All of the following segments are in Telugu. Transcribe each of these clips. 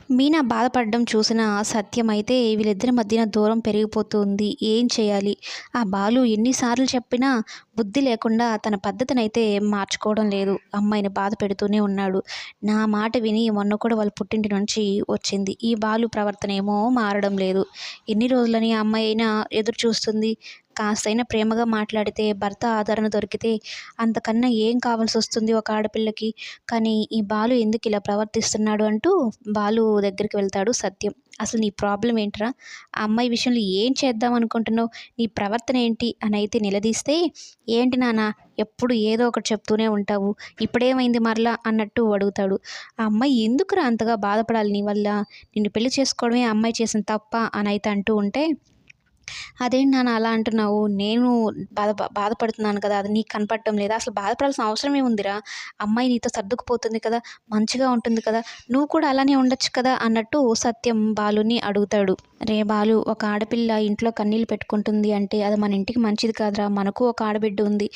మీనా బాధపడడం చూసిన సత్యం అయితే వీళ్ళిద్దరి మధ్యన దూరం పెరిగిపోతుంది. ఏం చేయాలి? ఆ బాలు ఎన్నిసార్లు చెప్పినా బుద్ధి లేకుండా తన పద్ధతినైతే మార్చుకోవడం లేదు. అమ్మాయిని బాధ పెడుతూనే ఉన్నాడు. నా మాట విని మొన్న కూడా వాళ్ళ పుట్టింటి నుంచి వచ్చింది. ఈ బాలు ప్రవర్తన ఏమో మారడం లేదు. ఎన్ని రోజులని ఆ అమ్మాయి అయినా ఎదురు చూస్తుంది. కాస్తైనా ప్రేమగా మాట్లాడితే, భర్త ఆదరణ దొరికితే అంతకన్నా ఏం కావాల్సొస్తుంది ఒక ఆడపిల్లకి? కానీ ఈ బాలు ఎందుకు ఇలా ప్రవర్తిస్తున్నాడు అంటూ బాలు దగ్గరికి వెళ్తాడు సత్యం. అసలు నీ ప్రాబ్లమ్ ఏంట్రా? ఆ అమ్మాయి విషయంలో ఏం చేద్దాం అనుకుంటున్నావు? నీ ప్రవర్తన ఏంటి? అని అయితే నిలదీస్తే, ఏంటి నాన్న ఎప్పుడు ఏదో ఒకటి చెప్తూనే ఉంటావు. ఇప్పుడేమైంది మరలా అన్నట్టు అడుగుతాడు. ఆ అమ్మాయి ఎందుకురా అంతగా బాధపడాలి నీ వల్ల? నిన్ను పెళ్లి చేసుకోవడమే ఆ అమ్మాయి చేసిన తప్పా అని అయితే అంటూ ఉంటే, అదేంటి నాన్న అలా అంటున్నావు? నేను బాధపడుతున్నాను కదా! అది నీకు కనపడటం లేదా? అసలు బాధపడాల్సిన అవసరం ఏముందిరా? అమ్మాయి నీతో సర్దుకుపోతుంది కదా! మంచిగా ఉంటుంది కదా! నువ్వు కూడా అలానే ఉండొచ్చు కదా! అన్నట్టు సత్యం బాలుని అడుగుతాడు. రే బాలు, ఒక ఆడపిల్ల ఇంట్లో కన్నీళ్ళు పెట్టుకుంటుంది అంటే అది మన ఇంటికి మంచిది కాదురా! మనకు ఒక ఆడబిడ్డ ఉంది.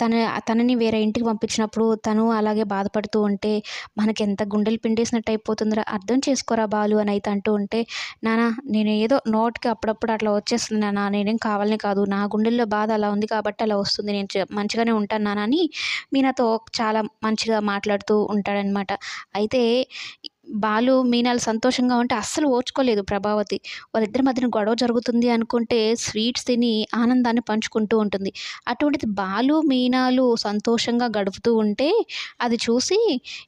తన తనని వేరే ఇంటికి పంపించినప్పుడు తను అలాగే బాధపడుతూ ఉంటే మనకెంత గుండెలు పిండేసినట్టు అయిపోతుందిరా! అర్థం చేసుకోరా బాలు అని అయితే అంటూ ఉంటే, నాన్న నేను ఏదో నోటికి అప్పుడప్పుడు అట్లా వచ్చేస్తుంది నాన్న. నేనేం కావాలనే కాదు. నా గుండెల్లో బాధ అలా ఉంది కాబట్టి అలా వస్తుంది. నేను మంచిగానే ఉంటాను నాన్న అని మీనాతో చాలా మంచిగా మాట్లాడుతూ ఉంటాడనమాట. అయితే బాలు, మీనాలు సంతోషంగా ఉంటే అస్సలు ఓర్చుకోలేదు ప్రభావతి. వాళ్ళిద్దరి మధ్యన గొడవ జరుగుతుంది అనుకుంటే స్వీట్స్ తిని ఆనందాన్ని పంచుకుంటూ ఉంటుంది. అటువంటిది బాలు, మీనాలు సంతోషంగా గడుపుతూ ఉంటే అది చూసి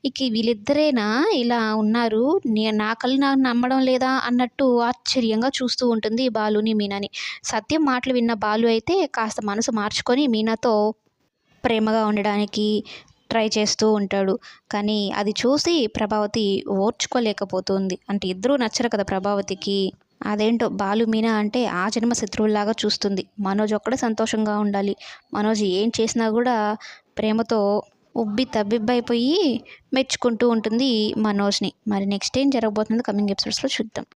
ఇక వీళ్ళిద్దరేనా ఇలా ఉన్నారు. నా కళ్ళు నాకు నమ్మడం లేదా అన్నట్టు ఆశ్చర్యంగా చూస్తూ ఉంటుంది బాలుని, మీనాని. సత్యం మాటలు విన్న బాలు అయితే కాస్త మనసు మార్చుకొని మీనాతో ప్రేమగా ఉండడానికి ట్రై చేస్తూ ఉంటాడు. కానీ అది చూసి ప్రభావతి ఓర్చుకోలేకపోతుంది. అంటే ఇద్దరూ నచ్చరు కదా ప్రభావతికి. అదేంటో బాలు, మీనా అంటే ఆ జన్మ శత్రువుల్లాగా చూస్తుంది. మనోజ్ ఒక్కడే సంతోషంగా ఉండాలి. మనోజ్ ఏం చేసినా కూడా ప్రేమతో ఉబ్బి తబ్బిబ్బైపోయి మెచ్చుకుంటూ ఉంటుంది మనోజ్‌ని. మరి నెక్స్ట్ ఏం జరగబోతుందో కమింగ్ ఎపిసోడ్స్‌లో చూద్దాం.